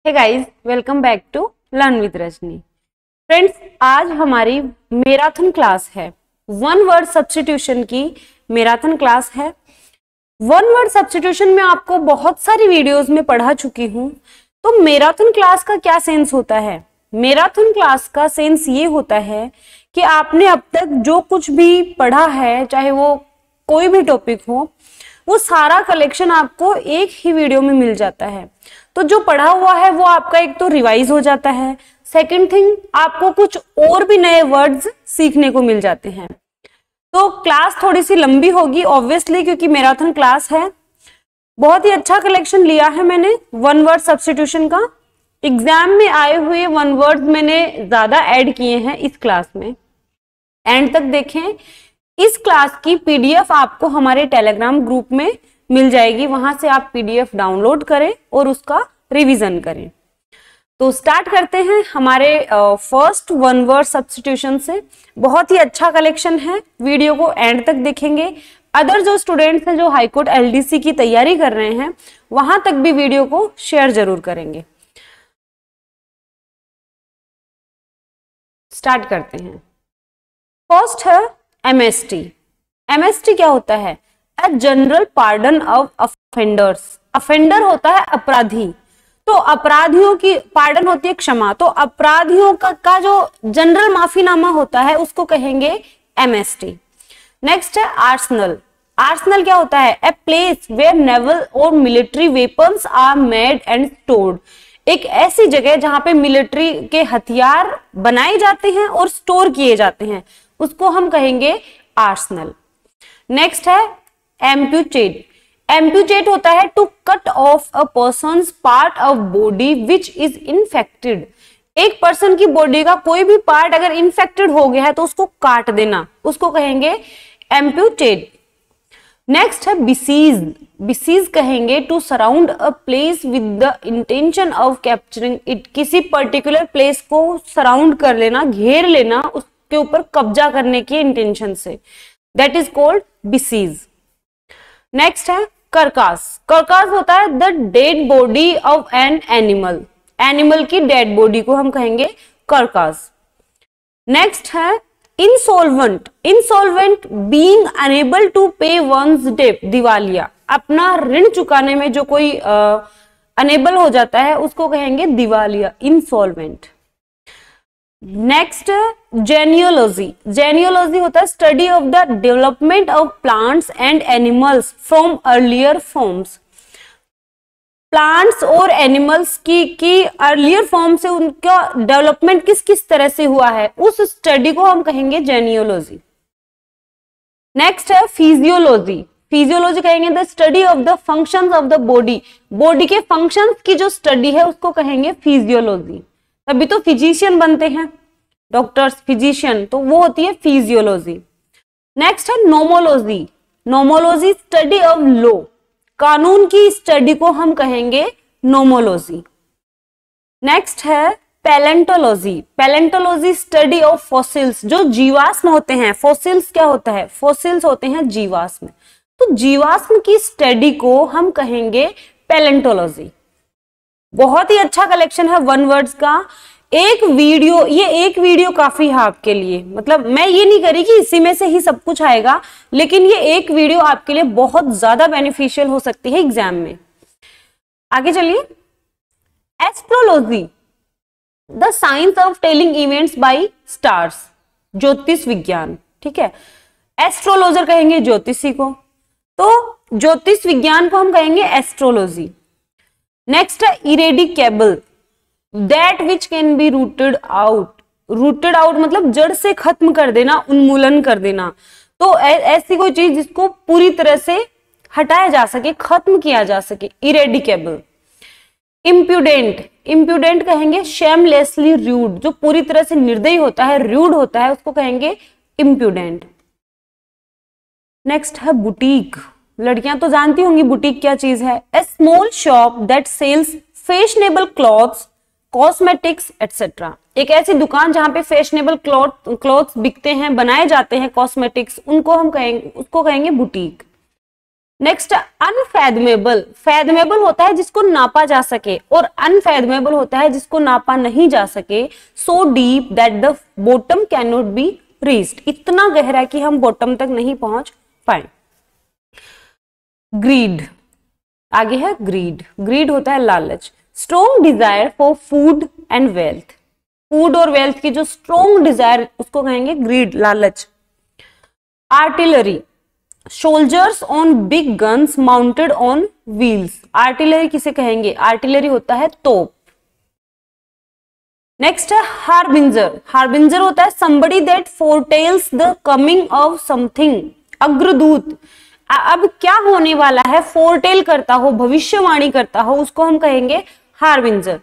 Hey guys, welcome back to learn with Rajni. Friends, आज हमारी marathon class है। One word substitution की marathon class है। वन वर्ड सब्स्टिट्यूशन में आपको बहुत सारी वीडियोस में पढ़ा चुकी हूँ। तो मैराथन क्लास का क्या सेंस होता है? मैराथन क्लास का सेंस ये होता है कि आपने अब तक जो कुछ भी पढ़ा है, चाहे वो कोई भी टॉपिक हो, वो सारा कलेक्शन आपको एक ही वीडियो में मिल जाता है। तो जो पढ़ा हुआ है वो आपका एक तो रिवाइज हो जाता है, सेकंड थिंग आपको कुछ और भी नए वर्ड्स सीखने को मिल जाते हैं। तो क्लास थोड़ी सी लंबी होगी ऑब्वियसली, क्योंकि मैराथन क्लास है। बहुत ही अच्छा कलेक्शन लिया है मैंने वन वर्ड सब्स्टिट्यूशन का। एग्जाम में आए हुए वन वर्ड मैंने ज्यादा ऐड किए हैं इस क्लास में। एंड तक देखें। इस क्लास की पीडीएफ आपको हमारे टेलीग्राम ग्रुप में मिल जाएगी, वहां से आप पीडीएफ डाउनलोड करें और उसका रिवीजन करें। तो स्टार्ट करते हैं हमारे फर्स्ट वन वर्ड सब्स्टिट्यूशन से। बहुत ही अच्छा कलेक्शन है, वीडियो को एंड तक देखेंगे। अदर जो स्टूडेंट्स हैं जो हाईकोर्ट एलडीसी की तैयारी कर रहे हैं, वहां तक भी वीडियो को शेयर जरूर करेंगे। स्टार्ट करते हैं। फर्स्ट है एमएसटी। एमएसटी क्या होता है? A general pardon of offenders. Offender होता है अपराधी, तो अपराधियों की पार्डन होती है क्षमा। तो अपराधियों का जो जनरल माफीनामा होता है उसको कहेंगे एमएसटी। नेक्स्ट है आर्सनल। आर्सनल क्या होता है? ए प्लेस वेयर नेवल और military weapons are made and stored. एक ऐसी जगह जहां पे मिलिट्री के हथियार बनाए जाते हैं और स्टोर किए जाते हैं, उसको हम कहेंगे आर्सनल। नेक्स्ट है एम्प्यूटेट। एम्प्यूटेट होता है to cut off a person's part of body which is infected. एक पर्सन की बॉडी का कोई भी पार्ट अगर इन्फेक्टेड हो गया है तो उसको काट देना, उसको कहेंगे एम्प्यूटेट। नेक्स्ट है बिसीज। बिसीज कहेंगे to surround a place with the intention of capturing it. किसी पर्टिकुलर प्लेस को सराउंड कर लेना, घेर लेना, उसके ऊपर कब्जा करने की इंटेंशन से, that is called besiege. Next है करकास। करकास होता है the dead body of an animal. Animal की डेड बॉडी को हम कहेंगे करकास। नेक्स्ट है insolvent. Insolvent being unable to pay one's debt. दिवालिया। अपना ऋण चुकाने में जो कोई अनेबल हो जाता है उसको कहेंगे दिवालिया, इंसॉल्वेंट। नेक्स्ट जेनियोलॉजी। जेनियोलॉजी होता है study of the development of plants and animals from earlier forms. Plants और एनिमल्स की अर्लियर फॉर्म से उनका डेवलपमेंट किस किस तरह से हुआ है, उस स्टडी को हम कहेंगे जेनियोलॉजी। नेक्स्ट है फिजियोलॉजी। फिजियोलॉजी कहेंगे the study of the functions of the body. Body के फंक्शंस की जो स्टडी है उसको कहेंगे फिजियोलॉजी। तभी तो फिजिशियन बनते हैं, डॉक्टर्स, फिजिशियन, तो वो होती है फिजियोलॉजी। नेक्स्ट है नोमोलॉजी। नोमोलॉजी स्टडी ऑफ लॉ। कानून की स्टडी को हम कहेंगे नोमोलॉजी। नेक्स्ट है palaeontology. Palaeontology study of fossils. जो जीवाश्म होते हैं, फॉसिल्स क्या होता है? फॉसिल्स होते हैं जीवाश्म। तो जीवाश्म की स्टडी को हम कहेंगे पैलेंटोलॉजी। बहुत ही अच्छा कलेक्शन है वन वर्ड्स का। एक वीडियो काफी है आपके लिए। मतलब मैं ये नहीं करी कि इसी में से ही सब कुछ आएगा, लेकिन ये एक वीडियो आपके लिए बहुत ज्यादा बेनिफिशियल हो सकती है एग्जाम में। आगे चलिए। Astrology, the science of telling events by stars. ज्योतिष विज्ञान, ठीक है। एस्ट्रोलॉजर कहेंगे ज्योतिषी को, तो ज्योतिष विज्ञान को हम कहेंगे एस्ट्रोलॉजी। नेक्स्ट है eradicable, that which can be rooted out. Rooted out मतलब जड़ से खत्म कर देना, उन्मूलन कर देना। तो ऐसी कोई चीज जिसको पूरी तरह से हटाया जा सके, खत्म किया जा सके, इरेडिकेबल। इम्प्यूडेंट। इम्प्यूडेंट कहेंगे शेमलेसली रूड। जो पूरी तरह से निर्दयी होता है, रूड होता है, उसको कहेंगे इम्प्यूडेंट। नेक्स्ट है बुटीक। लड़कियां तो जानती होंगी बुटीक क्या चीज है। A small shop that sells fashionable clothes, cosmetics etcetera. एक ऐसी दुकान जहां पे फैशनेबल क्लॉथ्स बिकते हैं, बनाए जाते हैं, कॉस्मेटिक्स, उसको कहेंगे बुटीक। नेक्स्ट अनफैथमेबल, फैथमेबल होता है जिसको नापा जा सके और अनफैथमेबल होता है जिसको नापा नहीं जा सके। So deep that the bottom can not be reached, इतना गहरा कि हम बॉटम तक नहीं पहुंच पाए। ग्रीड, आगे है ग्रीड, ग्रीड होता है लालच। Strong desire for food and wealth, food और वेल्थ की जो स्ट्रॉन्ग डिजायर उसको कहेंगे ग्रीड, लालच। Artillery, soldiers on big guns mounted on wheels, artillery किसे कहेंगे, आर्टिलरी होता है तोप। नेक्स्ट है हार्बिंजर, हार्बिंजर होता है somebody that foretells the coming of something, अग्रदूत, अब क्या होने वाला है, फोरटेल करता हो, भविष्यवाणी करता हो, उसको हम कहेंगे हार्बिंजर।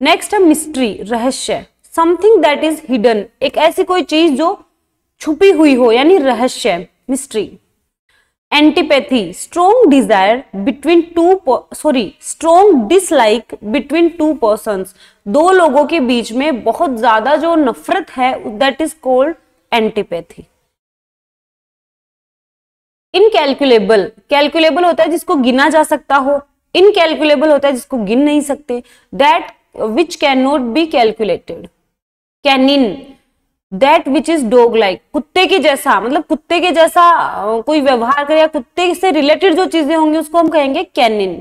नेक्स्ट है मिस्ट्री, रहस्य, समथिंग दैट इज हिडन, एक ऐसी कोई चीज जो छुपी हुई हो यानी रहस्य, mystery. Antipathy, strong Dzire between strong dislike between two persons, दो लोगों के बीच में बहुत ज्यादा जो नफरत है, that is called antipathy. Incalculable, calculable होता है जिसको गिना जा सकता हो, इनकैलकुलेबल होता है जिसको गिन नहीं सकते। That which can not be calculated. Canine, that which is dog like, कुत्ते के जैसा, मतलब कुत्ते के जैसा कोई व्यवहार करे या कुत्ते से रिलेटेड जो चीजें होंगी उसको हम कहेंगे कैनिन।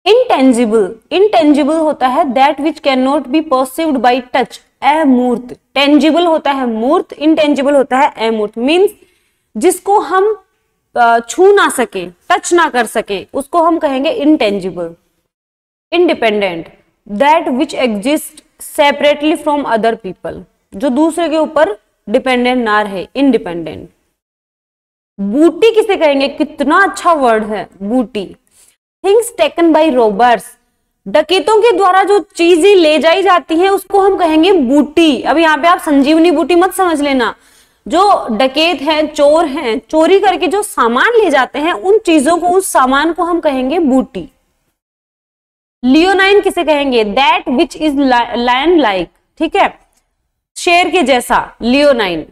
इंटेंजिबल, इंटेंजिबल होता है that which can not be perceived by touch, अमूर्त। टेंजिबल होता है मूर्त, इंटेंजिबल होता है अमूर्त, मीन्स जिसको हम छू ना सके, टच ना कर सके, उसको हम कहेंगे intangible. Independent, that which exist separately from other people, जो दूसरे के ऊपर डिपेंडेंट ना रहे, इंडिपेंडेंट। बूटी किसे कहेंगे, कितना अच्छा वर्ड है बूटी। थिंग्स टेकन बाय रॉबर्स, डकैतों के द्वारा जो चीजें ले जाई जाती हैं उसको हम कहेंगे बूटी। अब यहाँ पे आप संजीवनी बूटी मत समझ लेना, जो डकैत हैं, चोर हैं, चोरी करके जो सामान ले जाते हैं उन चीजों को, उस सामान को हम कहेंगे बूटी। लियोनाइन किसे कहेंगे, that which is lion like, ठीक है, शेर के जैसा, लियोनाइन।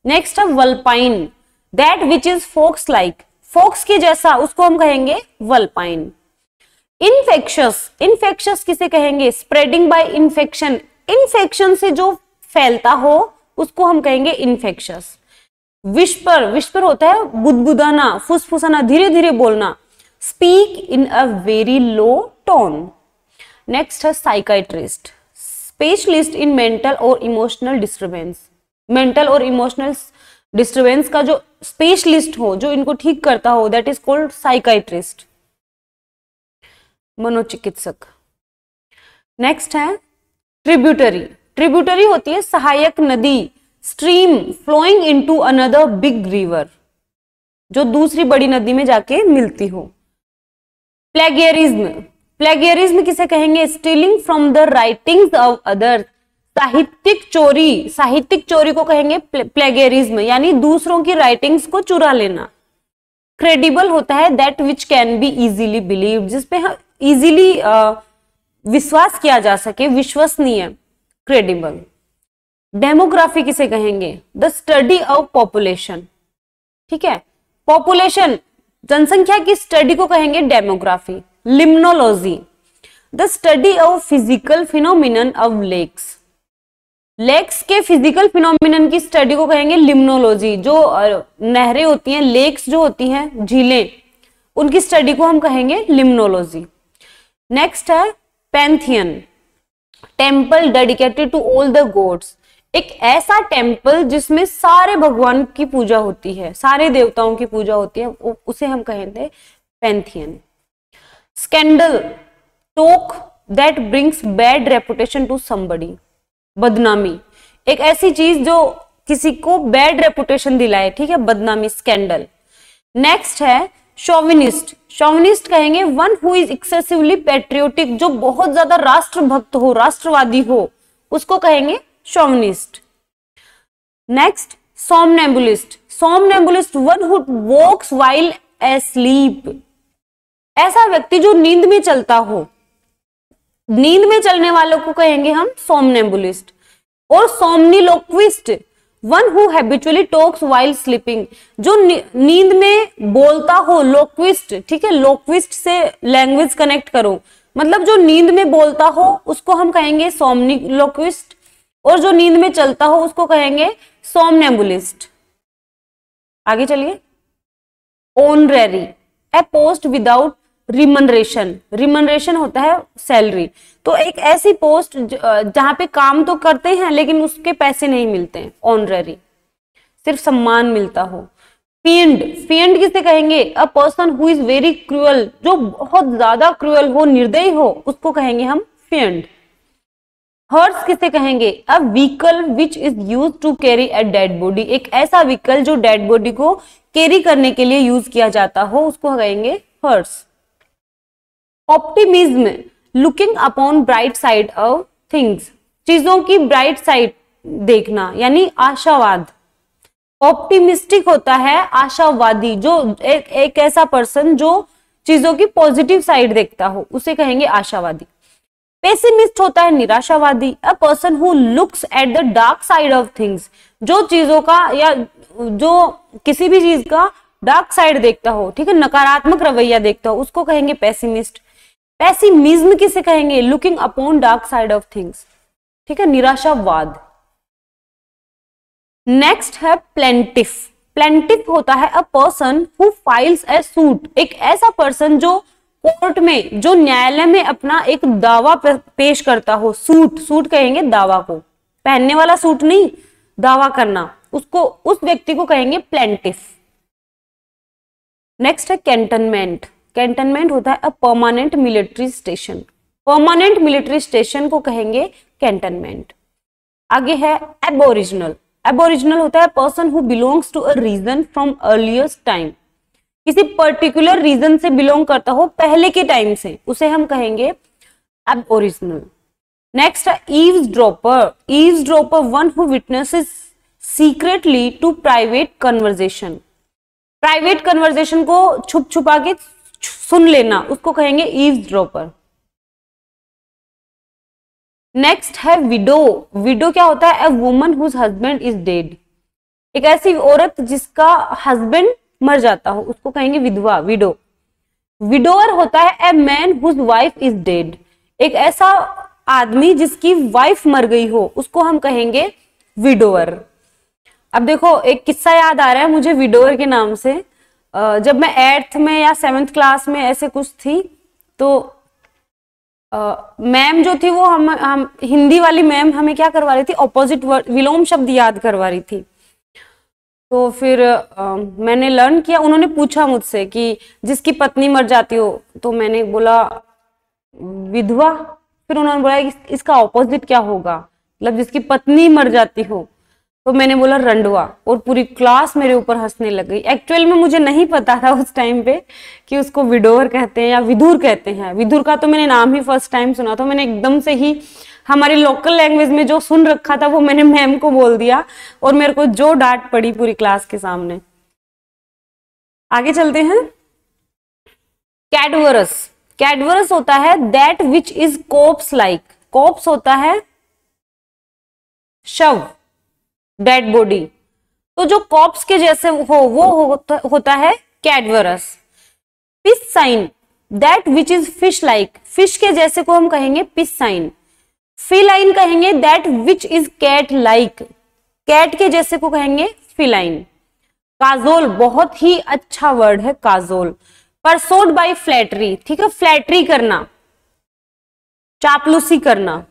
नेक्स्ट है vulpine, that which is fox like, fox के जैसा, उसको हम कहेंगे वल्पाइन। इन्फेक्शस, इन्फेक्शस किसे कहेंगे, स्प्रेडिंग बाय इन्फेक्शन, इन्फेक्शन से जो फैलता हो उसको हम कहेंगे इन्फेक्शस। विस्पर, विस्पर होता है बुदबुदाना, फुसफुसाना, धीरे धीरे बोलना। Speak in a very low tone. Next है साइकाइट्रिस्ट, स्पेशलिस्ट इन मेंटल और इमोशनल डिस्टर्बेंस, मेंटल और इमोशनल डिस्टर्बेंस का जो स्पेशलिस्ट हो, जो इनको ठीक करता हो, दैट इज कॉल्ड साइकाइट्रिस्ट, मनोचिकित्सक। नेक्स्ट है ट्रिब्यूटरी, ट्रिब्यूटरी होती है सहायक नदी, stream flowing into another big river, जो दूसरी बड़ी नदी में जाके मिलती हो। प्लेगियरिज्म, प्लेगियरिज्म किसे कहेंगे, stealing from the writings of other, साहित्यिक चोरी, साहित्यिक चोरी को कहेंगे प्लेगियरिज्म, यानी दूसरों की राइटिंग्स को चुरा लेना। क्रेडिबल होता है that which can be easily believed, जिसपे हम इजीली विश्वास किया जा सके, विश्वसनीय, क्रेडिबल। डेमोग्राफी किसे कहेंगे, द स्टडी ऑफ पॉपुलेशन, ठीक है, पॉपुलेशन, जनसंख्या की स्टडी को कहेंगे demography. Limnology, the study of physical phenomenon of lakes, lakes के फिजिकल फिनोमिनन की स्टडी को कहेंगे लिम्नोलॉजी, जो नहरें होती हैं, लेक्स जो होती हैं, झीलें, उनकी स्टडी को हम कहेंगे लिम्नोलॉजी। नेक्स्ट है pantheon, temple dedicated to all the gods, एक ऐसा टेम्पल जिसमें सारे भगवान की पूजा होती है, सारे देवताओं की पूजा होती है, उसे हम कहेंगे pantheon. Scandal, talk that brings bad reputation to somebody, बदनामी, एक ऐसी चीज जो किसी को बैड रेपुटेशन दिलाए, ठीक है, बदनामी, स्कैंडल। नेक्स्ट है शोविनिस्ट, शोविनिस्ट कहेंगे one who is excessively patriotic, जो बहुत ज्यादा राष्ट्रभक्त हो, राष्ट्रवादी हो, उसको कहेंगे chauvinist. Next somnambulist, somnambulist one who walks while asleep, ऐसा व्यक्ति जो नींद में चलता हो, नींद में चलने वालों को कहेंगे हम सोमनेम्बुलिस्ट। और somniloquist one who habitually talks while sleeping, जो नींद में बोलता हो, लोक्विस्ट, ठीक है, लोक्विस्ट से लैंग्वेज कनेक्ट करो, मतलब जो नींद में बोलता हो उसको हम कहेंगे सोमनिलोक्विस्ट, और जो नींद में चलता हो उसको कहेंगे सोमनेम्बुलिस्ट। आगे चलिए। ऑनरेरी, ए पोस्ट विदाउट रिमनरेशन, रिमनरेशन होता है सैलरी, तो एक ऐसी पोस्ट जहां पे काम तो करते हैं लेकिन उसके पैसे नहीं मिलते हैं, ऑनरेरी, सिर्फ सम्मान मिलता हो। फील्ड, फील्ड किसे कहेंगे? अ person who is very cruel, जो बहुत ज्यादा क्रूअल हो, निर्दयी हो, उसको कहेंगे हम फील्ड। हर्स किसे कहेंगे? A vehicle which is use to carry a dead body, एक ऐसा व्हीकल जो डेड बॉडी को कैरी करने के लिए यूज किया जाता हो, उसको कहेंगे hearse. Optimism, looking upon bright side of things, चीजों की ब्राइट साइड देखना, यानी आशावाद। ऑप्टिमिस्टिक होता है आशावादी, जो एक ऐसा पर्सन जो चीजों की पॉजिटिव साइड देखता हो, उसे कहेंगे आशावादी। पेसिमिस्ट होता है निराशावादी, अ person who looks at the dark side of things, जो चीजों का या जो किसी भी चीज का डार्क साइड देखता हो, ठीक है, नकारात्मक रवैया देखता हो, उसको कहेंगे पेसिमिस्ट। पेसिमिज्म किसे कहेंगे? Looking upon dark side of things, ठीक है, निराशावाद। नेक्स्ट है प्लेंटिफ, प्लेंटिफ होता है अ person who files A suit, एक ऐसा पर्सन जो कोर्ट में, जो न्यायालय में अपना एक दावा पेश करता हो। सूट, सूट कहेंगे दावा को, पहनने वाला सूट नहीं, दावा करना, उसको, उस व्यक्ति को कहेंगे प्लेंटिफ। नेक्स्ट है कैंटनमेंट, कैंटनमेंट होता है a permanent military station, permanent military station को कहेंगे कैंटनमेंट। आगे है एबोरिजिनल, एबोरिजिनल होता है person who belongs to a region from earliest time, किसी पर्टिकुलर रीजन से बिलोंग करता हो पहले के टाइम से, उसे हम कहेंगे एबोरिजिनल। नेक्स्ट है eavesdropper, eavesdropper one who witnesses secretly to private conversation, private conversation को छुप छुपा के सुन लेना, उसको कहेंगे ईव्सड्रॉपर। नेक्स्ट है विडो, विडो क्या होता है? A woman whose husband is dead, एक ऐसी औरत जिसका हस्बैंड मर जाता हो, उसको कहेंगे विधवा, विडो। विडोअर होता है a man whose wife is dead, एक ऐसा आदमी जिसकी वाइफ मर गई हो, उसको हम कहेंगे विडोअर। अब देखो एक किस्सा याद आ रहा है मुझे विडोअर के नाम से। जब मैं 8th में या 7th क्लास में ऐसे कुछ थी, तो मैम जो थी वो हम हिंदी वाली मैम हमें क्या करवा रही थी, ऑपोजिट वर्ड, विलोम शब्द याद करवा रही थी। तो फिर मैंने लर्न किया, उन्होंने पूछा मुझसे कि जिसकी पत्नी मर जाती हो, तो मैंने बोला विधवा। फिर उन्होंने बोला इसका ऑपोजिट क्या होगा, मतलब जिसकी पत्नी मर जाती हो, तो मैंने बोला रंडवा, और पूरी क्लास मेरे ऊपर हंसने लग गई। एक्चुअल में मुझे नहीं पता था उस टाइम पे कि उसको विडोवर कहते हैं या विधुर कहते हैं। विधुर का तो मैंने नाम ही फर्स्ट टाइम सुना था, मैंने एकदम से ही हमारी लोकल लैंग्वेज में जो सुन रखा था वो मैंने मैम को बोल दिया, और मेरे को जो डांट पड़ी पूरी क्लास के सामने। आगे चलते हैं। कैडवरस, कैडवरस होता है that which is cops like, cops होता है शव, डेड बॉडी, तो जो कॉप्स के जैसे हो वो होता है cadaverous. Piscine, that which is fish like, fish के जैसे को हम कहेंगे पिस्साइन। फिलाइन कहेंगे that which is cat like, cat के जैसे को कहेंगे फिलाइन। काजोल बहुत ही अच्छा वर्ड है काजोल। परसोड बाय फ्लैटरी, ठीक है, फ्लैटरी करना, चापलूसी करना।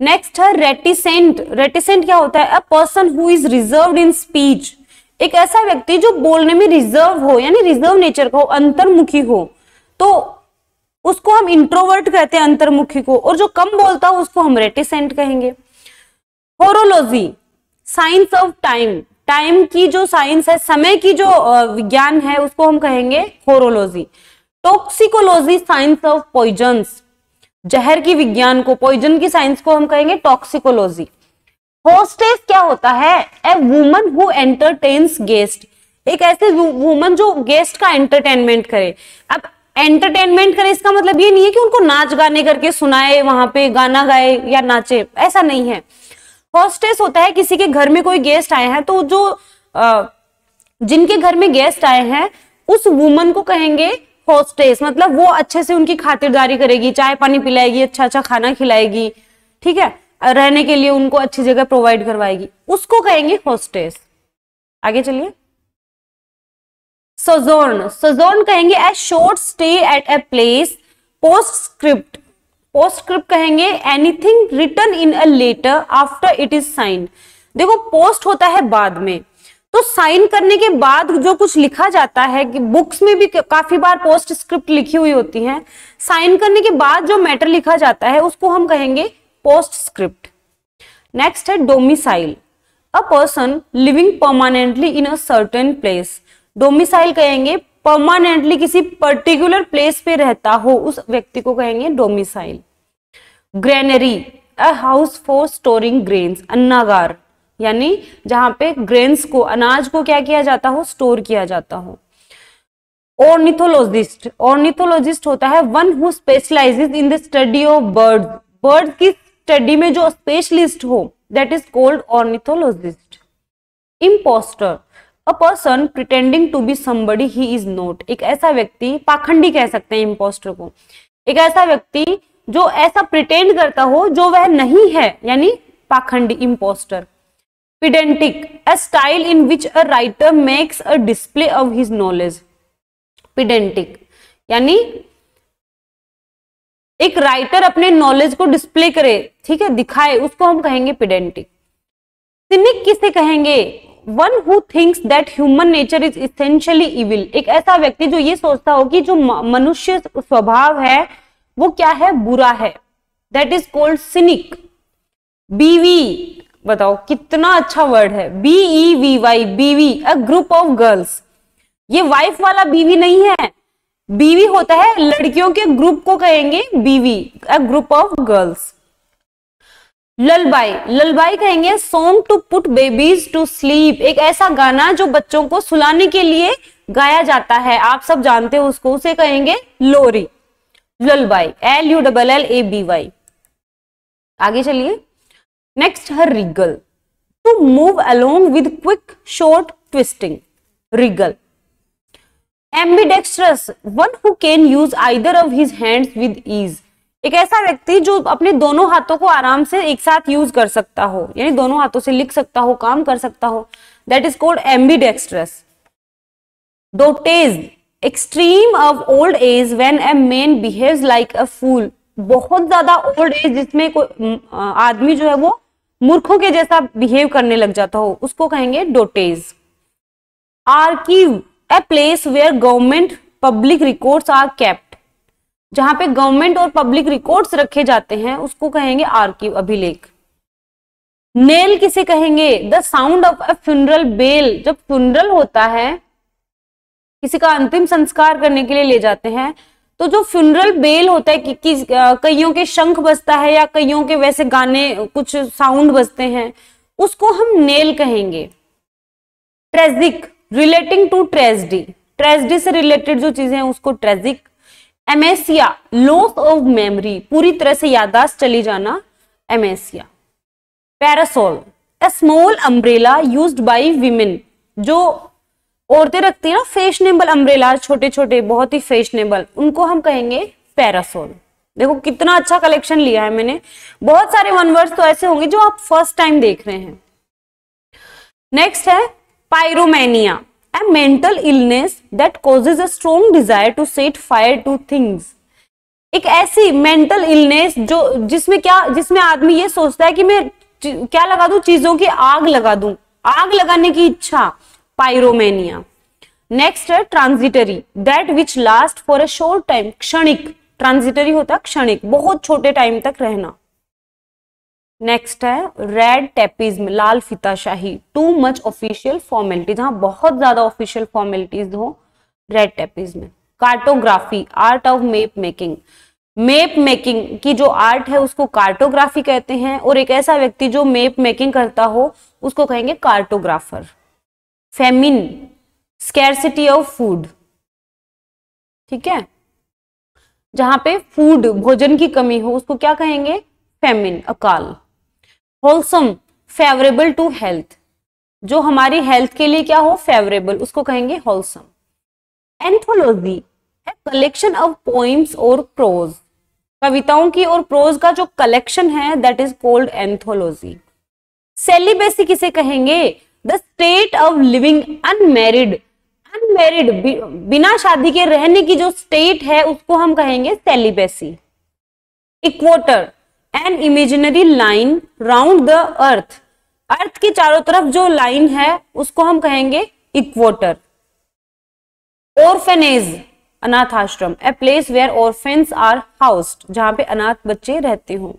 नेक्स्ट है रेटिसेंट, रेटिसेंट क्या होता है? अ person who is reserved in speech, एक ऐसा व्यक्ति जो बोलने में रिजर्व हो, यानी रिजर्व नेचर का हो, अंतर्मुखी हो, तो उसको हम इंट्रोवर्ट कहते हैं अंतर्मुखी को, और जो कम बोलता हो उसको हम रेटिसेंट कहेंगे। Horology, science of time, time की जो साइंस है, समय की जो विज्ञान है, उसको हम कहेंगे horology. Toxicology, science of poisons, जहर की विज्ञान को, पॉइजन की साइंस को हम कहेंगे टॉक्सिकोलॉजी। होस्टेस क्या होता है? A woman who entertains guest, एक ऐसे वुमन जो गेस्ट का एंटरटेनमेंट करे। अब एंटरटेनमेंट करे इसका मतलब ये नहीं है कि उनको नाच गाने करके सुनाए, वहां पे गाना गाए या नाचे, ऐसा नहीं है। होस्टेस होता है किसी के घर में कोई गेस्ट आए हैं, तो जो जिनके घर में गेस्ट आए हैं उस वुमन को कहेंगे होस्टेस। मतलब वो अच्छे से उनकी खातिरदारी करेगी, चाय पानी पिलाएगी, अच्छा अच्छा खाना खिलाएगी, ठीक है, रहने के लिए उनको अच्छी जगह प्रोवाइड करवाएगी, उसको कहेंगे होस्टेस। आगे चलिए। सोजोर्न, सोजोर्न कहेंगे a short stay at a place. Postscript, postscript कहेंगे anything written in a letter after it is signed. देखो पोस्ट होता है बाद में, तो साइन करने के बाद जो कुछ लिखा जाता है, कि बुक्स में भी काफी बार पोस्ट स्क्रिप्ट लिखी हुई होती है, साइन करने के बाद जो मैटर लिखा जाता है उसको हम कहेंगे पोस्ट स्क्रिप्ट। नेक्स्ट है domicile, a person living permanently in a certain place. Domicile कहेंगे परमानेंटली किसी पर्टिकुलर प्लेस पे रहता हो, उस व्यक्ति को कहेंगे domicile. Granary, a house for storing grains, अन्नागार, यानी जहां पे ग्रेन्स को, अनाज को क्या किया जाता हो, स्टोर किया जाता हो। ऑर्निथोलॉजिस्ट, ऑर्निथोलॉजिस्ट होता है one who specialises in the study of birds. Birds की स्टडी में जो स्पेशलिस्ट हो, that is called ornithologist. Impostor, a person pretending to be somebody he is not. एक ऐसा व्यक्ति, पाखंडी कह सकते हैं इम्पोस्टर को, एक ऐसा व्यक्ति जो ऐसा प्रिटेंड करता हो जो वह नहीं है, यानी पाखंडी, impostor. Pedantic, a style in which a writer makes a display of his knowledge. Pedantic यानी एक राइटर अपने नॉलेज को डिस्प्ले करे, ठीक है, दिखाए, उसको हम कहेंगे pedantic. Cynic किसे कहेंगे? One who thinks that human nature is essentially evil. एक ऐसा व्यक्ति जो ये सोचता हो कि जो मनुष्य स्वभाव है वो क्या है, बुरा है, that is called cynic. बीवी, बताओ कितना अच्छा वर्ड है, BEVY, बीवी, अ ग्रुप ऑफ गर्ल्स। ये वाइफ वाला बीवी नहीं है, बीवी होता है लड़कियों के ग्रुप को कहेंगे bevy, a group of girls. Lullaby, lullaby कहेंगे song to put babies to sleep. एक ऐसा गाना जो बच्चों को सुलाने के लिए गाया जाता है, आप सब जानते हो उसको, उसे कहेंगे लोरी। ललबाई, LULLABY। आगे चलिए। नेक्स्ट है wriggle, to move along with quick short twisting. Wriggle. Ambidextrous, one who can use either of his hands with ease. एक ऐसा व्यक्ति जो अपने दोनों हाथों को आराम से एक साथ यूज कर सकता हो, यानी दोनों हाथों से लिख सकता हो, काम कर सकता हो, that is called ambidextrous. Dotage, extreme of old age when a man behaves like a fool. बहुत ज्यादा ओल्ड एज जिसमें कोई आदमी जो है वो मूर्खों के जैसा बिहेव करने लग जाता हो, उसको कहेंगे dotage. Archive, a place where government public records are kept. जहां पे गवर्नमेंट और पब्लिक रिकॉर्ड्स रखे जाते हैं उसको कहेंगे आर्कीव, अभिलेख। नेल किसे कहेंगे? The sound of a funeral bell. जब फ्यूनरल होता है, किसी का अंतिम संस्कार करने के लिए ले जाते हैं, तो जो फ्यूनरल बेल होता है कि कईयों के शंख बजता है या कईयों के वैसे गाने कुछ साउंड बजते हैं, उसको हम नेल कहेंगे। Tragic, relating to tragedy. Tragedy से रिलेटेड जो चीजें हैं उसको tragic. Amnesia, loss of memory, पूरी तरह से याददाश्त चली जाना, amnesia. Parasol, a small umbrella used by women. जो औरतें रखती है ना फैशनेबल अम्ब्रेला, छोटे छोटे, बहुत ही फैशनेबल, उनको हम कहेंगे पैरासोल। देखो कितना अच्छा कलेक्शन लिया है मैंने। बहुत सारे वन वर्ड्स तो ऐसे होंगे जो आप फर्स्ट टाइम देख रहे हैं। नेक्स्ट है pyromania, a mental illness that causes a strong desire to set fire to things. एक ऐसी मेंटल इलनेस जो जिसमें आदमी ये सोचता है कि मैं क्या लगा दूं, चीजों की आग लगा दूं, आग लगाने की इच्छा, पायरोमैनिया। नेक्स्ट है transitory, that which last for a short time. क्षणिक, ट्रांजिटरी होता है क्षणिक, बहुत छोटे टाइम तक रहना। नेक्स्ट है रेड टेपिज्म, लाल फीताशाही, टू मच ऑफिशियल फॉर्मेलिटी, जहां बहुत ज्यादा ऑफिशियल फॉर्मेलिटीज हो, red tapism. Cartography, art of map making. Map making की जो आर्ट है उसको कार्टोग्राफी कहते हैं, और एक ऐसा व्यक्ति जो मैप मेकिंग करता हो उसको कहेंगे cartographer. Famine, scarcity of food, ठीक है, जहां पे फूड, भोजन की कमी हो उसको क्या कहेंगे, फेमिन, अकाल। होलसम, फेवरेबल टू हेल्थ, जो हमारी हेल्थ के लिए क्या हो, फेवरेबल, उसको कहेंगे wholesome. Anthology a collection of poems और प्रोज, कविताओं की और प्रोज का जो कलेक्शन है that is called anthology. Celibacy किसे कहेंगे, the state of living unmarried, unmarried बिना शादी के रहने की जो स्टेट है उसको हम कहेंगे celibacy. Equator an imaginary line round the earth, earth के चारों तरफ जो लाइन है उसको हम कहेंगे इक्वेटर। ऑर्फेनेज अनाथ आश्रम, a place where orphans are housed, जहां पे अनाथ बच्चे रहते हो।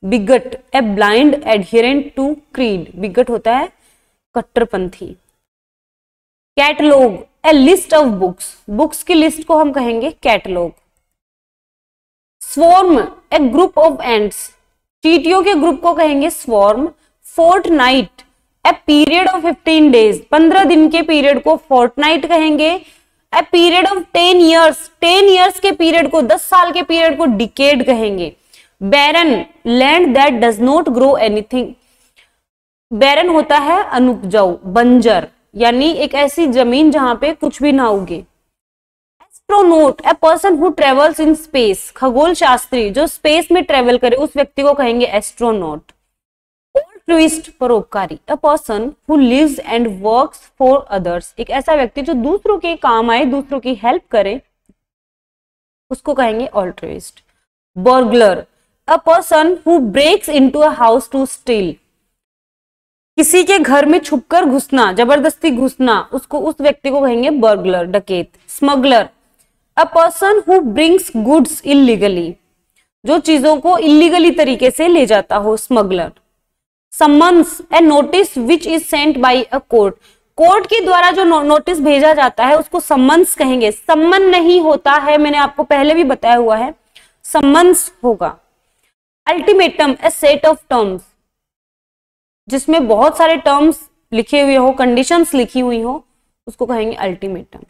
Bigot a blind adherent to creed, bigot होता है कट्टरपंथी। Catalogue a list of books, books की लिस्ट को हम कहेंगे catalogue. Swarm a group of ants, चींटियों के ग्रुप को कहेंगे swarm. Fortnight a period of 15 days, 15 दिन के पीरियड को फोर्टनाइट कहेंगे। A period of 10 years, 10 years के पीरियड को, 10 साल के पीरियड को डिकेड कहेंगे। Barren land that does not grow anything, barren होता है अनुपजाऊ, बंजर, यानी एक ऐसी जमीन जहां पे कुछ भी ना उगे। Astronaut A person who travels in space, खगोल शास्त्री जो स्पेस में ट्रेवल करे उस व्यक्ति को कहेंगे एस्ट्रोनॉट। ऑल्ट्रुइस्ट परोपकारी, a person who lives and works for others, एक ऐसा व्यक्ति जो दूसरों के काम आए, दूसरों की हेल्प करे, उसको कहेंगे altruist. Burglar a person who breaks into a house to steal, किसी के घर में छुपकर घुसना, जबरदस्ती घुसना, उसको, उस व्यक्ति को कहेंगे बर्गलर, डकैत। Smuggler a person who brings goods illegally, जो चीजों को इलीगली तरीके से ले जाता हो, smuggler. Summons A notice which is sent by a court, court के द्वारा जो नोटिस भेजा जाता है उसको समन्स कहेंगे। सम्मन नहीं होता है, मैंने आपको पहले भी बताया हुआ है, समन्स होगा। Ultimatum A set of terms, जिसमें बहुत सारे टर्म्स लिखे हुए हो, कंडीशंस लिखी हुई हो, उसको कहेंगे अल्टीमेटम।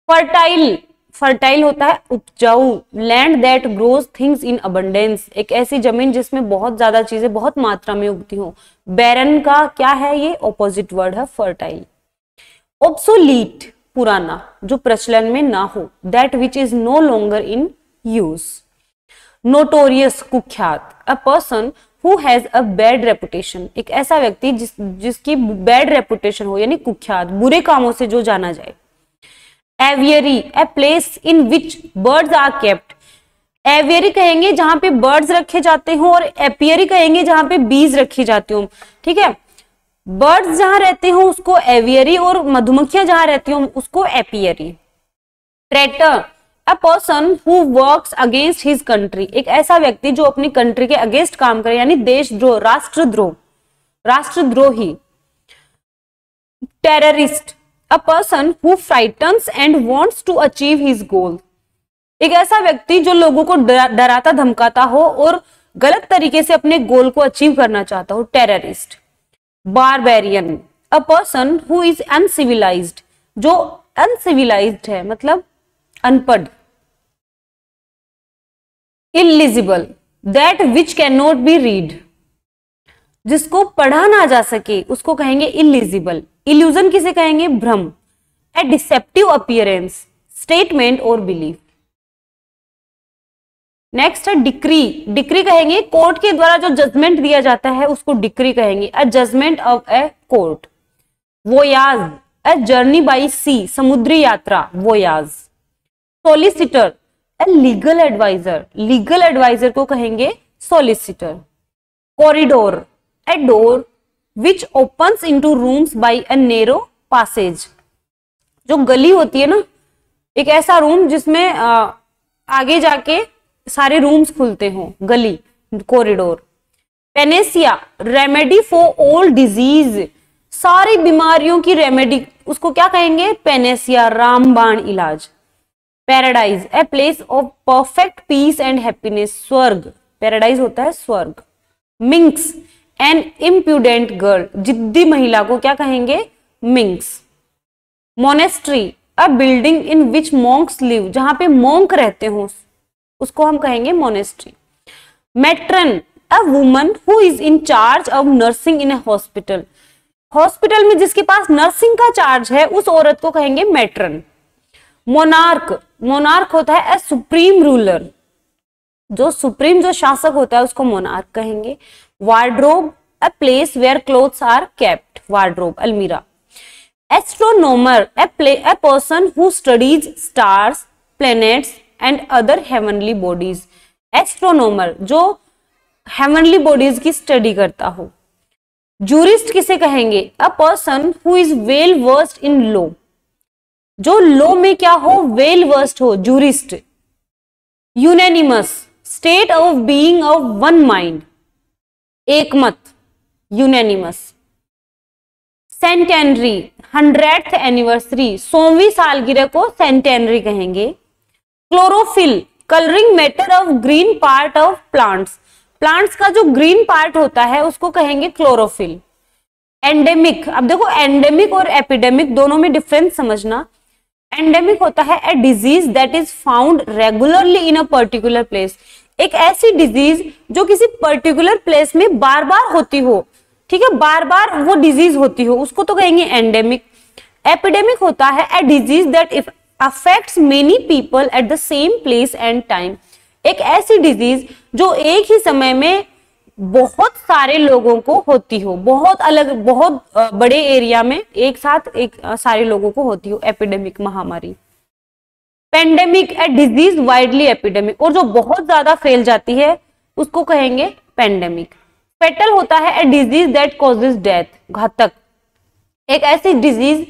फर्टाइल, फर्टाइल होता है उपजाऊ। Land that grows things in abundance, एक ऐसी जमीन जिसमें बहुत ज्यादा चीजें बहुत मात्रा में उगती हो। बैरन का क्या है, ये ऑपोजिट वर्ड है फर्टाइल। ऑब्सोलीट पुराना, जो प्रचलन में ना हो, that which is no longer in use. Notorious कुख्यात, a person who has a bad reputation, एक ऐसा व्यक्ति जिसकी बैड रेपुटेशन हो, यानी कुख्यात, बुरे कामों से जो जाना जाए। Aviary a place in which birds are kept, aviary कहेंगे जहां पे बर्ड्स रखे जाते हो, और एपियरी कहेंगे जहां पे बीज रखी जाती हो। ठीक है, बर्ड्स जहां रहते हो उसको एवियरी, और मधुमक्खियां जहां रहती हो उसको apiary. Traitor a person who works against his country, एक ऐसा व्यक्ति जो अपनी कंट्री के अगेंस्ट काम करे, यानी देशद्रोह, राष्ट्रद्रोह, राष्ट्रद्रोही। Terrorist a person who frightens and wants to achieve his goal, एक ऐसा व्यक्ति जो लोगों को डराता धमकाता हो और गलत तरीके से अपने गोल को अचीव करना चाहता हो, terrorist. Barbarian a person who is uncivilised, जो अनसिविलाइज्ड है मतलब अनपढ़। Eligible that which can not B read, जिसको पढ़ा ना जा सके उसको कहेंगे इलिजिबल। इल्यूजन किसे कहेंगे, भ्रम। ए डिसेप्टिव अपीयरेंस, स्टेटमेंट और बिलीफ। नेक्स्ट है डिक्री, डिक्री कहेंगे कोर्ट के द्वारा जो जजमेंट दिया जाता है उसको डिक्री कहेंगे, a judgement of a court. Voyage a journey by sea, समुद्री यात्रा, voyage. Solicitor a legal adviser, legal adviser को कहेंगे solicitor. Corridor a door which opens into rooms by a narrow passage, जो गली होती है ना, एक ऐसा रूम जिसमें आगे जाके सारे रूम्स खुलते हो, गली, corridor. Panacea remedy for all disease, सारी बीमारियों की रेमेडी, उसको क्या कहेंगे, पेनेसिया, रामबाण इलाज। Paradise a place of perfect peace and happiness, स्वर्ग, पैराडाइज होता है स्वर्ग। मिंक्स एन इम्प्यूडेंट गर्ल, जिद्दी महिला को क्या कहेंगे, minx. Monastery a building in which monks live, जहां पे मॉन्क रहते हो उसको हम कहेंगे monastery. Matron a woman who is in charge of nursing in a hospital, hospital में जिसके पास नर्सिंग का चार्ज है उस औरत को कहेंगे मैट्रन। मोनार्क, मोनार्क होता है ए सुप्रीम रूलर, जो सुप्रीम जो शासक होता है उसको मोनार्क कहेंगे। Wardrobe, a place where clothes are kept, wardrobe अलमीरा। Astronomer, a person who studies stars, planets and other heavenly bodies, astronomer जो हेवनली बॉडीज की स्टडी करता हो। जूरिस्ट किसे कहेंगे, अ person who is well versed in law, जो law में क्या हो, वेल वर्स्ड हो, jurist. Unanimous, state of being of one mind, एक मत, यूनैनिमस। सेंटेनरी, 100th एनिवर्सरी, 100वीं सालगिरह को सेंटेनरी कहेंगे। Chlorophyll, colouring matter of green part of plants, plants का जो ग्रीन पार्ट होता है उसको कहेंगे क्लोरोफिल। एंडेमिक, अब देखो एंडेमिक और एपिडेमिक दोनों में डिफरेंस समझना। एंडेमिक होता है a disease that is found regularly in a particular place, एक ऐसी डिजीज जो किसी पर्टिकुलर प्लेस में बार बार होती हो, ठीक है, बार बार वो डिजीज होती हो, उसको तो कहेंगे एंडेमिक। एपिडेमिक होता है a disease that if affects many people at the same place and time, एक ऐसी डिजीज जो एक ही समय में बहुत सारे लोगों को होती हो, बहुत अलग, बहुत बड़े एरिया में एक साथ सारे लोगों को होती हो, एपिडेमिक महामारी। Pandemic, a disease widely epidemic, और जो बहुत ज्यादा फैल जाती है उसको कहेंगे पेंडेमिक। फेटल होता है a disease that causes death, घातक, एक ऐसी डिजीज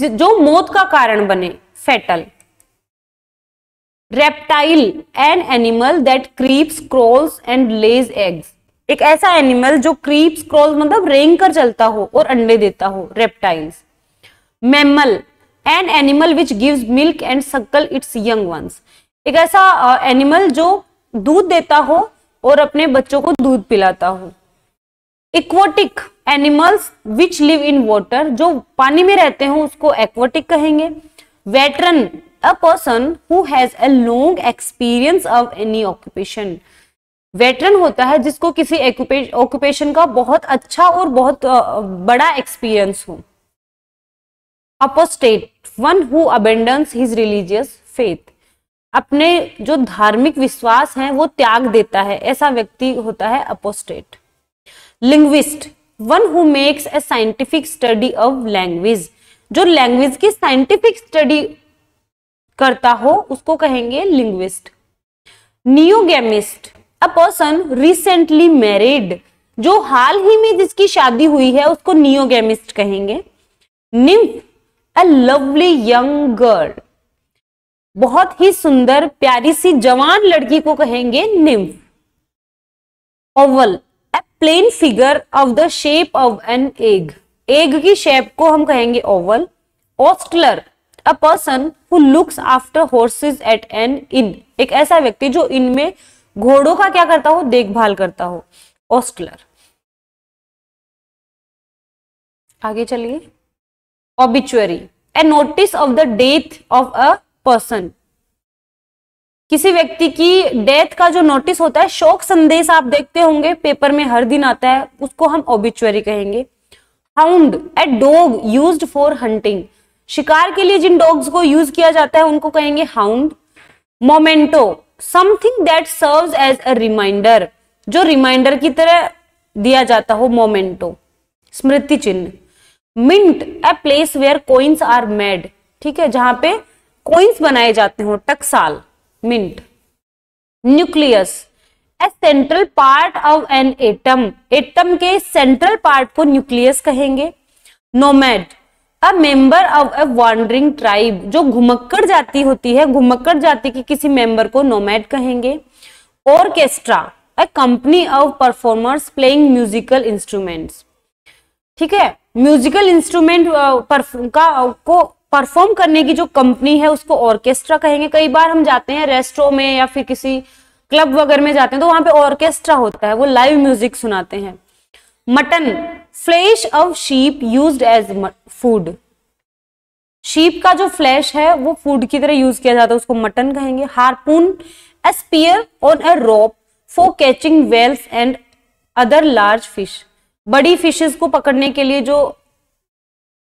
जो मौत का कारण बने, fatal. Reptile, an animal that creeps, crawls and lays eggs, एक ऐसा एनिमल जो क्रीप्स, क्रॉल्स मतलब रेंग कर चलता हो और अंडे देता हो, reptiles. Mammal, an animal which gives milk and suckles its young ones, एक ऐसा एनिमल जो दूध देता हो और अपने बच्चों को दूध पिलाता हो। Aquatic, animals which live in water, जो पानी में रहते हो उसको एक्वाटिक कहेंगे। Veteran, a person who has a long experience of any occupation, veteran होता है जिसको किसी ऑक्यूपेशन का बहुत अच्छा और बहुत बड़ा एक्सपीरियंस हो। Apostate, one who abandons his religious faith, अपने जो धार्मिक विश्वास है वो त्याग देता है, ऐसा व्यक्ति होता है apostate. Linguist, one who makes a scientific study of language, जो लैंग्वेज की साइंटिफिक स्टडी करता हो उसको कहेंगे linguist. Neogamist, a person recently married, जो हाल ही में जिसकी शादी हुई है उसको नियोगेमिस्ट कहेंगे। Nymph, a lovely young girl, बहुत ही सुंदर प्यारी सी जवान लड़की को कहेंगे nymph. Oval, a plane figure of the shape of an egg, egg की शेप को हम कहेंगे oval. Ostler, a person who looks after horses at an inn, एक ऐसा व्यक्ति जो इनमें घोड़ों का क्या करता हो, देखभाल करता हो, ऑस्टलर। आगे चलिए। Obituary, A notice of the death of a person, किसी व्यक्ति की डेथ का जो नोटिस होता है, शोक संदेश आप देखते होंगे पेपर में हर दिन आता है, उसको हम ऑबिचुअरी कहेंगे। Hound, a dog used for hunting, शिकार के लिए जिन डॉग्स को यूज किया जाता है उनको कहेंगे hound. Memento, something that serves as a reminder, जो रिमाइंडर की तरह दिया जाता हो, मोमेंटो, स्मृति चिन्ह। Mint, a place where coins are made, ठीक है, जहां पे कॉइन्स बनाए जाते हो, टकसाल, mint. Nucleus, a central part of an atom, atom के सेंट्रल पार्ट को न्यूक्लियस कहेंगे। Nomad, a member of a wandering tribe, जो घुमक्कड़ जाति होती है, घुमक्कड़ जाति के किसी मेंबर को नोमैड कहेंगे। Orchestra, a company of performers playing musical instruments, ठीक है, म्यूजिकल इंस्ट्रूमेंट को परफॉर्म करने की जो कंपनी है उसको ऑर्केस्ट्रा कहेंगे। कई बार हम जाते हैं रेस्टोरेंट में या फिर किसी क्लब वगैरह में जाते हैं तो वहां पे ऑर्केस्ट्रा होता है, वो लाइव म्यूजिक सुनाते हैं। Mutton, flesh of sheep used as food, sheep का जो फ्लैश है वो फूड की तरह यूज किया जाता है, उसको मटन कहेंगे। Harpoon, a spear on a rope for catching whales and other large fish, बड़ी फिशेस को पकड़ने के लिए जो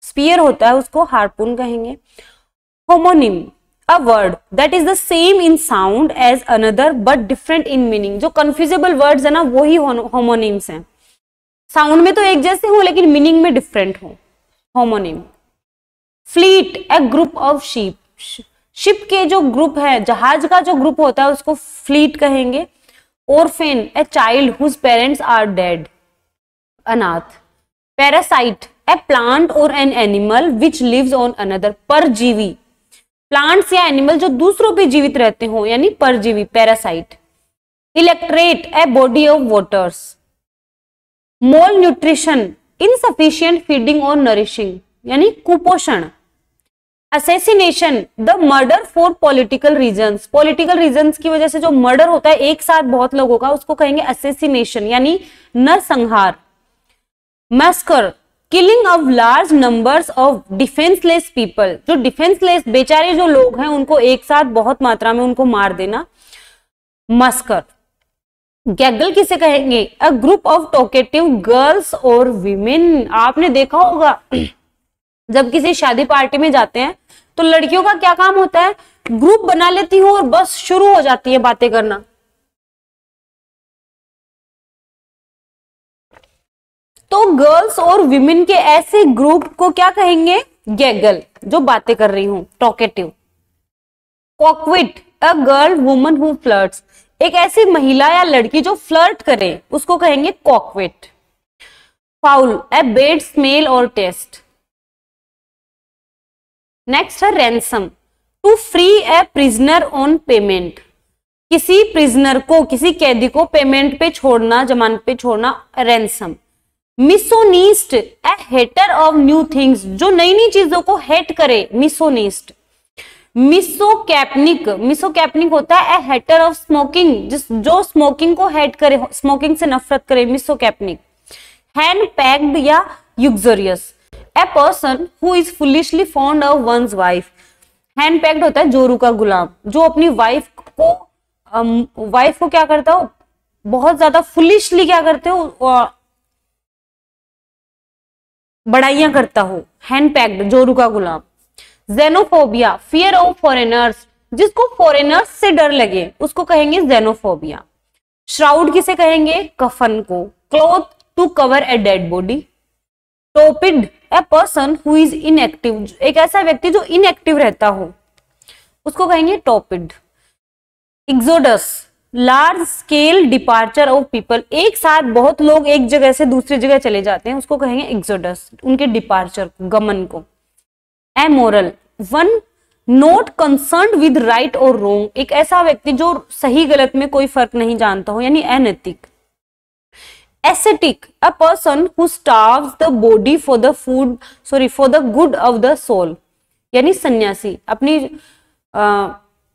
स्पीयर होता है उसको हार्पून कहेंगे। Homonym, a word that is the same in sound as another but different in meaning. जो कंफ्यूजेबल वर्ड्स है ना वही होमोनिम्स हैं, साउंड में तो एक जैसे हो लेकिन मीनिंग में डिफरेंट हो, homonym. Fleet, A group of ship, ship के जो ग्रुप है, जहाज का जो ग्रुप होता है उसको फ्लीट कहेंगे। Orphan, a child whose parents are dead, अनाथ। Parasite, a plant or an animal which lives on another, परजीवी, प्लांट्स या एनिमल जो दूसरों पे जीवित रहते हो यानी परजीवी, पैरासाइट। इलेक्ट्रेट, a body of waters. Malnutrition, insufficient feeding or nourishing यानी कुपोषण। Assassination, the murder for political reasons, political reasons की वजह से जो मर्डर होता है एक साथ बहुत लोगों का उसको कहेंगे असैसिनेशन यानी नरसंहार। Massacre, killing of large numbers of defenceless people, जो डिफेंसलेस बेचारे जो लोग हैं उनको एक साथ बहुत मात्रा में उनको मार देना, मस्कर। गैगल किसे कहेंगे? अ ग्रुप ऑफ टॉकेटिव गर्ल्स और विमेन। आपने देखा होगा जब किसी शादी पार्टी में जाते हैं तो लड़कियों का क्या काम होता है, ग्रुप बना लेती हो और बस शुरू हो जाती है बातें करना। तो गर्ल्स और विमेन के ऐसे ग्रुप को क्या कहेंगे? गैगल, जो बातें कर रही हूं, talkative. Coquette, a girl woman who flirts, एक ऐसी महिला या लड़की जो फ्लर्ट करे उसको कहेंगे coquette. Foul, a bad smell or taste. Next है ransom, to free a prisoner on payment, किसी प्रिजनर को, किसी कैदी को पेमेंट पे छोड़ना, जमानत पे छोड़ना, ransom. Misoneist, a hater of new things, जो नई नई चीजों को हेट करे, मिसोनिस्ट। मिसोकैप्निक, मिसोकैप्निक होता है ए हेटर ऑफ स्मोकिंग, जो स्मोकिंग को हेट करे, स्मोकिंग से नफरत करे, मिसोकैप्निक। हैंड पैक्ड या uxorious, a person who is foolishly fond of one's wife. Henpecked होता है जोरू का गुलाम, जो अपनी वाइफ को क्या करता हो, बहुत ज्यादा फुलिशली क्या करते हो, बड़ाइयां करता हो, हैंड पैक्ड, जोरू का गुलाम। जेनोफोबिया, फियर ऑफ फॉरेनर्स, जिसको फॉरेनर्स से डर लगे उसको कहेंगे जेनोफोबिया। श्राउड किसे कहेंगे? कफन को। Cloth, to cover a dead body. Torpid, a person who is inactive, एक ऐसा व्यक्ति जो इनएक्टिव रहता हो उसको कहेंगे torpid. Exodus, large scale departure of people, एक साथ बहुत लोग एक जगह से दूसरी जगह चले जाते हैं उसको कहेंगे एक्सोडस, उनके डिपार्चर, गमन को। Amoral, one not concerned with right और रॉन्ग, एक ऐसा व्यक्ति जो सही गलत में कोई फर्क नहीं जानता हो यानी अनैतिक। Ascetic, a person who starves the body for the for the good of the soul, यानी सन्यासी,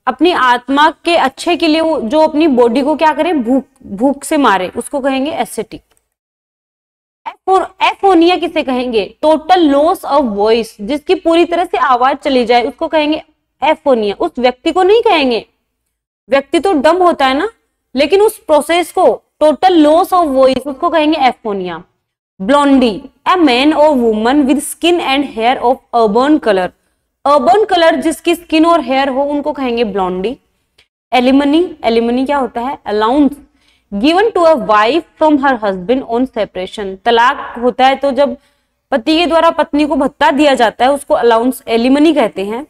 अपनी आत्मा के अच्छे के लिए जो अपनी बॉडी को क्या करे, भूख से मारे, उसको कहेंगे एसेटिक। एफोनिया किसे कहेंगे? टोटल लॉस ऑफ वॉइस, जिसकी पूरी तरह से आवाज चली जाए उसको कहेंगे एफोनिया। उस व्यक्ति को नहीं कहेंगे, व्यक्ति तो डम होता है ना, लेकिन उस प्रोसेस को, टोटल लॉस ऑफ वॉइस, उसको कहेंगे एफोनिया। ब्लॉन्डी, ए मैन और woman with skin and hair of urban colour, urban colour जिसकी स्किन और हेयर हो उनको कहेंगे ब्लॉन्डी। एलिमनी, एलिमनी क्या होता है? Allowance given to a wife from her husband on separation, तलाक होता है तो जब पति के द्वारा पत्नी को भत्ता दिया जाता है उसको अलाउंस, एलिमनी कहते हैं।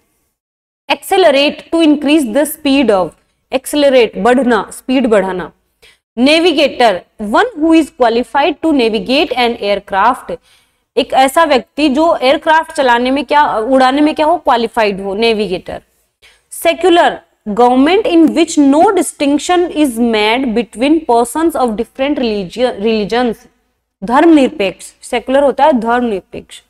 Accelerate, to increase the speed of, accelerate बढ़ना, स्पीड बढ़ाना। Navigator, one who is qualified to navigate an aircraft, एक ऐसा व्यक्ति जो एयरक्राफ्ट चलाने में क्या, उड़ाने में क्या हो, क्वालिफाइड हो, navigator. Secular, government in which no distinction is made between persons of different religions, धर्मनिरपेक्ष, सेक्युलर होता है धर्मनिरपेक्ष,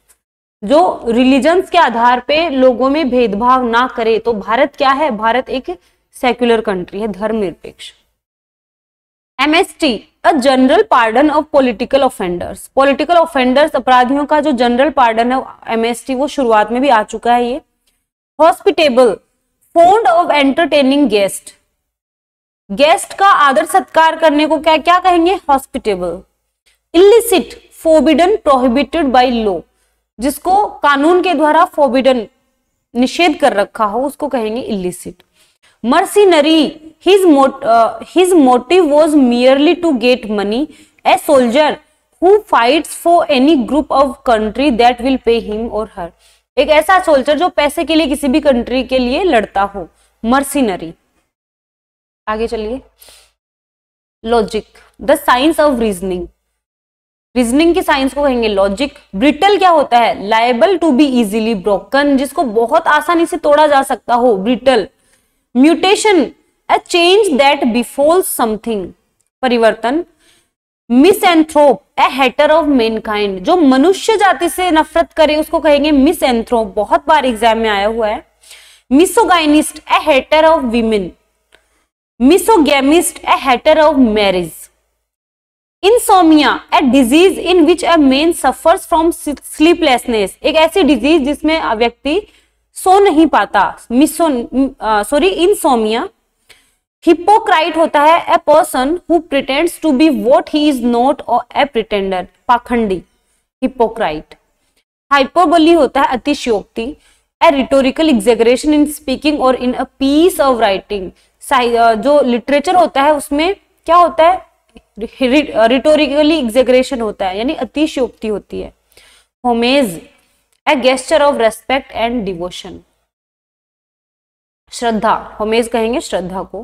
जो रिलीजन्स के आधार पे लोगों में भेदभाव ना करे। तो भारत क्या है? भारत एक सेक्युलर कंट्री है, धर्मनिरपेक्ष। MST, a general pardon of political offenders, political offenders, अपराधियों का जो जनरल पार्डन है एमएसटी, वो शुरुआत में भी आ चुका है ये। Hospitable, fond of entertaining guest, guest का आदर सत्कार करने को क्या क्या कहेंगे? Hospitable. Illicit, forbidden, prohibited by law, जिसको कानून के द्वारा फोरबिडन, निषेध कर रखा हो, उसको कहेंगे illicit. Mercenary, his motive was merely to get money, a soldier who fights for any group of country that will pay him or her, एक ऐसा सोल्जर जो पैसे के लिए किसी भी कंट्री के लिए लड़ता हो, मर्सिनरी। आगे चलिए, logic, the science of reasoning, reasoning की साइंस को कहेंगे लॉजिक। ब्रिटल क्या होता है, liable to be easily broken, जिसको बहुत आसानी से तोड़ा जा सकता हो, brittle. Mutation, a change that befalls something, परिवर्तन। Misanthrope, a hater of mankind, जो मनुष्य जाति से नफरत करे उसको कहेंगे मिसएंथ्रोप, बहुत बार एग्जाम में आया हुआ है। Misogynist, a hater of women। Misogamist, a hater of marriage। Insomnia, a disease in which a man suffers from sleeplessness, एक ऐसी डिजीज जिसमें व्यक्ति सो नहीं पाता, इंसोमिया। हिपोक्राइट होता है a person who pretends to be what he is not or a pretender, पाखंडी, hypocrite. Hyperbole होता है अतिशयोक्ति, a rhetorical exaggeration in speaking or in a piece of writing, जो लिटरेचर होता है उसमें क्या होता है, रिटोरिकली एग्जेगरेशन होता है, यानी अतिशयोक्ति होती है। Homage, A gesture of respect and devotion, Shraddha, homage कहेंगे श्रद्धा को।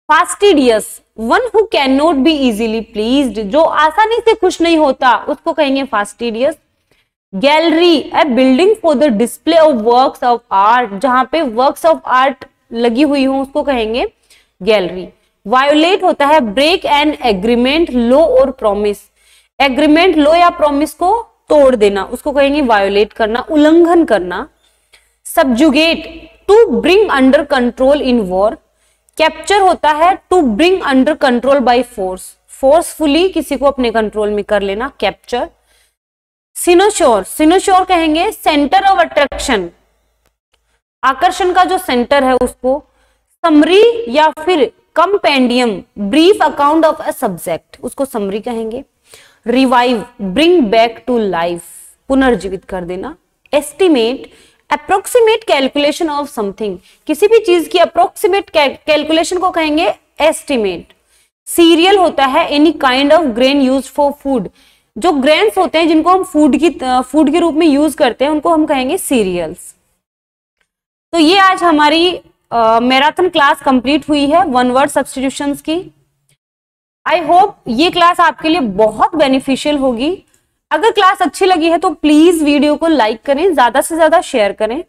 Fastidious, one who can not be easily pleased, जो आसानी से खुश नहीं होता उसको कहेंगे fastidious. Gallery, A building for the display of works of art, जहां पे वर्क्स ऑफ आर्ट लगी हुई हो उसको कहेंगे गैलरी। वायोलेट होता है ब्रेक एन एग्रीमेंट, लॉ और प्रॉमिस, एग्रीमेंट, लॉ या प्रॉमिस को तोड़ देना, उसको कहेंगे वायोलेट करना, उल्लंघन करना। Subjugate, to bring under control in war. Capture होता है to bring under control by force, forcefully किसी को अपने कंट्रोल में कर लेना, कैप्चर। सिनोशोर, सिनोशोर कहेंगे सेंटर ऑफ अट्रैक्शन, आकर्षण का जो सेंटर है उसको। समरी या फिर compendium, brief account of a subject, उसको समरी कहेंगे। Revive, bring back to life, पुनर्जीवित कर देना। Estimate, approximate calculation of something, किसी भी चीज की अप्रोक्सीमेट कैलकुलेशन को कहेंगे एस्टिमेट। सीरियल होता है any kind of grain used for food, जो ग्रेन्स होते हैं जिनको हम फूड के रूप में यूज करते हैं उनको हम कहेंगे सीरियल्स। तो ये आज हमारी मैराथन क्लास कंप्लीट हुई है वन वर्ड सब्स्टिट्यूशंस की। आई होप ये क्लास आपके लिए बहुत बेनिफिशियल होगी। अगर क्लास अच्छी लगी है तो प्लीज वीडियो को लाइक करें, ज्यादा से ज्यादा शेयर करें,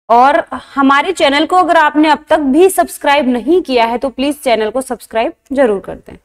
और हमारे चैनल को अगर आपने अब तक भी सब्सक्राइब नहीं किया है तो प्लीज चैनल को सब्सक्राइब जरूर कर दें।